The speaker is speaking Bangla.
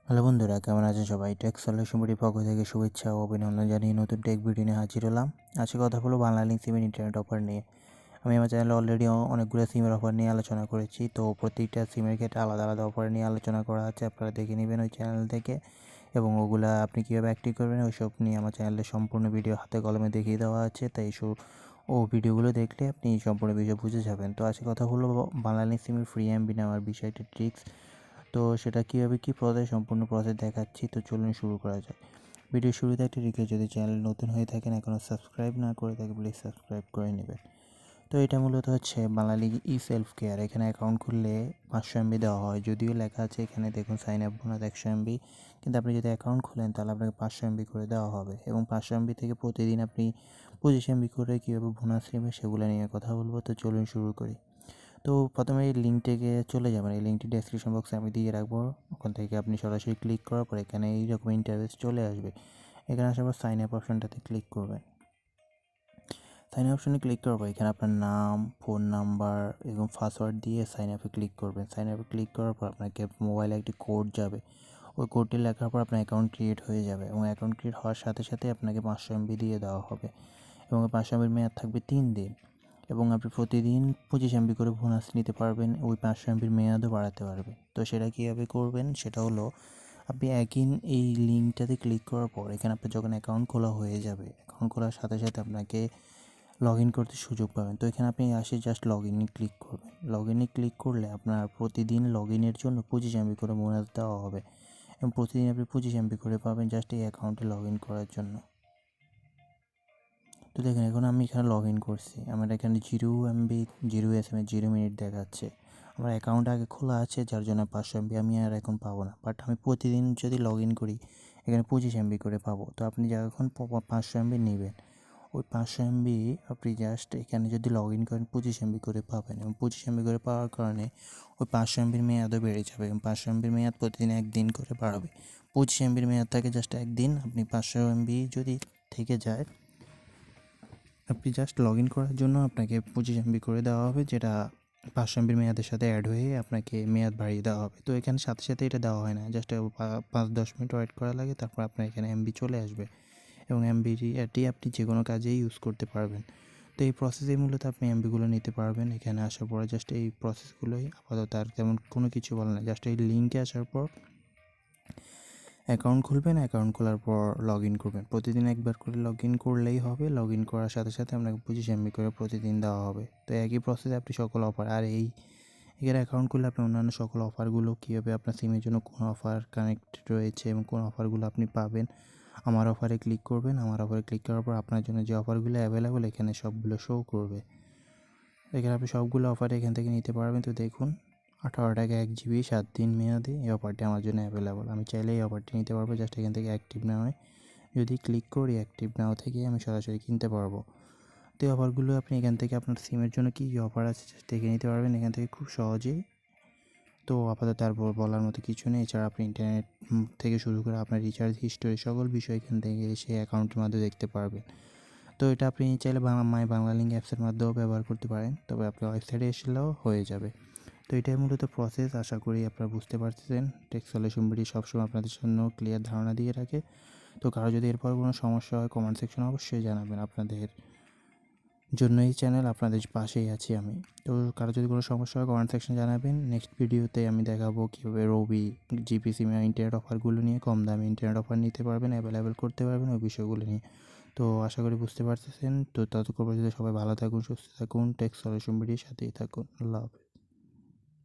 হ্যালো বন্ধুরা, কেমন আছেন সবাই? টেক সলিউশন ভিডিওর পক্ষ থেকে শুভেচ্ছা ও অভিনন্দন জানিয়ে নতুন টেক ভিডিও নিয়ে হাজির হলাম। আজকে কথা বলবো বাংলালিংক সিমের ইন্টারনেট অফার নিয়ে। আমি আমার চ্যানেলে অলরেডি অনেকগুলো সিমের অফার নিয়ে আলোচনা করেছি, তো প্রত্যেকটা সিমের ক্ষেত্রে আলাদা আলাদা অফার নিয়ে আলোচনা করা আছে। আপনারা দেখে নেবেন ওই চ্যানেল থেকে, এবং ওগুলা আপনি কীভাবে অ্যাক্টিভ করবেন ওইসব নিয়ে আমার চ্যানেলে সম্পূর্ণ ভিডিও হাতে কলমে দেখিয়ে দেওয়া আছে। তাই ভিডিওগুলো দেখলে আপনি সম্পূর্ণ বিষয় বুঝে যাবেন। তো আজকে কথা বলবো বাংলালিংক সিমের ফ্রি এমবি নেওয়ার বিষয়টা ট্রিক্স। তো সেটা কীভাবে কী প্রসেস, সম্পূর্ণ প্রসেস দেখাচ্ছি। তো চলুন শুরু করা যাক। ভিডিও শুরুতে একটা রিকোয়েস্ট, যদি চ্যানেল নতুন হয়ে থাকেন এখনও সাবস্ক্রাইব না করে থাকে প্লিজ সাবস্ক্রাইব করে নেবেন। তো এটা মূলত হচ্ছে বাংলালিংক ই সেলফ কেয়ার। এখানে অ্যাকাউন্ট খুললে 500 এমবি দেওয়া হয়, যদিও লেখা আছে এখানে দেখুন সাইন আপ বোনাস 100 এমবি, কিন্তু আপনি যদি অ্যাকাউন্ট খোলেন তাহলে আপনাকে 500 এমবি করে দেওয়া হবে, এবং 500 এমবি থেকে প্রতিদিন আপনি 25 এমবি করে কীভাবে বোনাস নেবেন সেগুলো নিয়ে কথা বলবো। তো চলুন শুরু করি। তো প্রথমে এই লিঙ্কটিকে চলে যাবেন, এই লিঙ্কটি ডেসক্রিপশন বক্সে আমি দিয়ে রাখবো। ওখান থেকে আপনি সরাসরি ক্লিক করার পর এখানে এইরকম ইন্টারফেস চলে আসবে। এখানে আসার পর সাইন আপ অপশনটাতে ক্লিক করবেন। সাইন আপ অপশনে ক্লিক করার পর এখানে আপনার নাম, ফোন নাম্বার এবং পাসওয়ার্ড দিয়ে সাইন আপে ক্লিক করবেন। সাইন আপে ক্লিক করার পর আপনাকে মোবাইলে একটি কোড যাবে, ওই কোডটি লেখার পর আপনার অ্যাকাউন্ট ক্রিয়েট হয়ে যাবে, এবং অ্যাকাউন্ট ক্রিয়েট হওয়ার সাথে সাথে আপনাকে 500 এমবি দিয়ে দেওয়া হবে, এবং 500 এমবির মেয়াদ থাকবে 3 দিন, এবং আপনি প্রতিদিন 25 এমবি করে বোনাস নিতে পারবেন। ওই 500 এমবির মেয়াদও বাড়াতে পারবেন। তো সেটা কীভাবে করবেন সেটা হলো, আপনি এই লিঙ্কটাতে ক্লিক করার পর এখানে আপনার যখন অ্যাকাউন্ট খোলা হয়ে যাবে, অ্যাকাউন্ট খোলার সাথে সাথে আপনাকে লগ ইন করতে সুযোগ পাবেন। তো এখানে আপনি জাস্ট লগ ইনে ক্লিক করবেন। লগ ইনে ক্লিক করলে আপনার প্রতিদিন লগ ইনের জন্য 25 এমবি করে বোনাস দেওয়া হবে, এবং প্রতিদিন আপনি 25 এমবি করে পাবেন জাস্ট এই অ্যাকাউন্টে লগ ইন করার জন্য। তো দেখেন এখন আমি এখানে লগ ইন করছি, আমার এখানে 0 এমবি 0 SMS 0 মিনিট দেখাচ্ছে। আমার অ্যাকাউন্ট আগে খোলা আছে, যার জন্য 500 এমবি আমি আর এখন পাবো না, বাট আমি প্রতিদিন যদি লগ ইন করি এখানে 25 এমবি করে পাবো। তো আপনি যখন 500 এমবি নেবেন, ওই 500 এমবি আপনি জাস্ট এখানে যদি লগ ইন করেন 25 এমবি করে পাবেন, এবং 25 এমবি করে পাওয়ার কারণে ওই 500 এমবির মেয়াদও বেড়ে যাবে, এবং 500 এমবির মেয়াদ প্রতিদিন একদিন করে বাড়বে। 25 এমবির মেয়াদ থাকে জাস্ট একদিন, আপনি 500 এমবি যদি থেকে যায় আপনি জাস্ট লগ ইন করার জন্য আপনাকে 25 এমবি করে দেওয়া হবে, যেটা 500 এমবির মেয়াদের সাথে অ্যাড হয়ে আপনাকে মেয়াদ বাড়িয়ে দেওয়া হবে। তো এখানে সাথে সাথে এটা দেওয়া হয় না, জাস্ট 5-10 মিনিট ওয়েট করা লাগে, তারপর আপনার এখানে এমবি চলে আসবে, এবং এমবিটি আপনি যে কোনো কাজেই ইউজ করতে পারবেন। তো এই প্রসেসেই মূলত আপনি এমবিগুলো নিতে পারবেন। এখানে আসার পরে জাস্ট এই প্রসেসগুলোই, আপাতত আর তেমন কোনো কিছু বলে না, জাস্ট এই লিঙ্কে আসার পর অ্যাকাউন্ট খুলবেন, অ্যাকাউন্ট খোলার পর লগ ইন করবেন। প্রতিদিন একবার করে লগ ইন করলেই হবে। লগ ইন করার সাথে সাথে আপনাকে 25 এমবি করে প্রতিদিন দেওয়া হবে। তো একই প্রসেসে আপনি সকল অফার, আর এখানে অ্যাকাউন্ট খুললে আপনি অন্যান্য সকল অফারগুলো কীভাবে আপনার সিমের জন্য কোন অফার কানেক্টেড রয়েছে এবং কোন অফারগুলো আপনি পাবেন, আমার অফারে ক্লিক করবেন। আমার অফারে ক্লিক করার পর আপনার জন্য যে অফারগুলো অ্যাভেলেবল এখানে সবগুলো শো করবে। এখানে আপনি সবগুলো অফার এখান থেকে নিতে পারবেন। তো দেখুন 18 টাকা 1 জিবি 7 দিন মেয়াদে এই অফারটি আমার জন্য অ্যাভেলেবল। আমি চাইলে এই অফারটি নিতে পারবো, জাস্ট এখান থেকে অ্যাক্টিভ না হয় যদি ক্লিক করি, অ্যাক্টিভ নাও থেকে আমি সরাসরি কিনতে পারবো। তো এই অফারগুলো আপনি এখান থেকে আপনার সিমের জন্য কী কী অফার আছে দেখে নিতে পারবেন এখান থেকে খুব সহজেই। তো আপাতত আর বলার মতো কিছু নেই। এছাড়া আপনি ইন্টারনেট থেকে শুরু করে আপনার রিচার্জ হিস্টোরি সকল বিষয় এখান থেকে সেই অ্যাকাউন্টের মাধ্যমে দেখতে পারবেন। তো এটা আপনি চাইলে মাই বাংলালিংক অ্যাপসের মাধ্যমেও ব্যবহার করতে পারেন, তবে আপনার ওয়েবসাইটে এসলেও হয়ে যাবে। তো এটাই মূলত প্রসেস। আশা করি আপনারা বুঝতে পারতেছেন। টেক সলিউশন ভিডিও সবসময় আপনাদের জন্য ক্লিয়ার ধারণা দিয়ে রাখে। তো কারো যদি এরপর কোনো সমস্যা হয় কমেন্ট সেকশনে অবশ্যই জানাবেন। আপনাদের জন্য এই চ্যানেল, আপনাদের পাশেই আছি আমি। তো কারো যদি কোনো সমস্যা হয় কমেন্ট সেকশনে জানাবেন। নেক্সট ভিডিওতে আমি দেখাবো কীভাবে রবি জিপি সিমে ইন্টারনেট অফারগুলো নিয়ে কম দামে ইন্টারনেট অফার নিতে পারবেন, অ্যাভেলেবেল করতে পারবেন ওই বিষয়গুলো নিয়ে। তো আশা করি বুঝতে পারতেছেন। তো ততক্ষণ পর্যন্ত সবাই ভালো থাকুন, সুস্থ থাকুন, টেক সলিউশন ভিডিওর সাথেই থাকুন। আল্লাহ হাফেজ।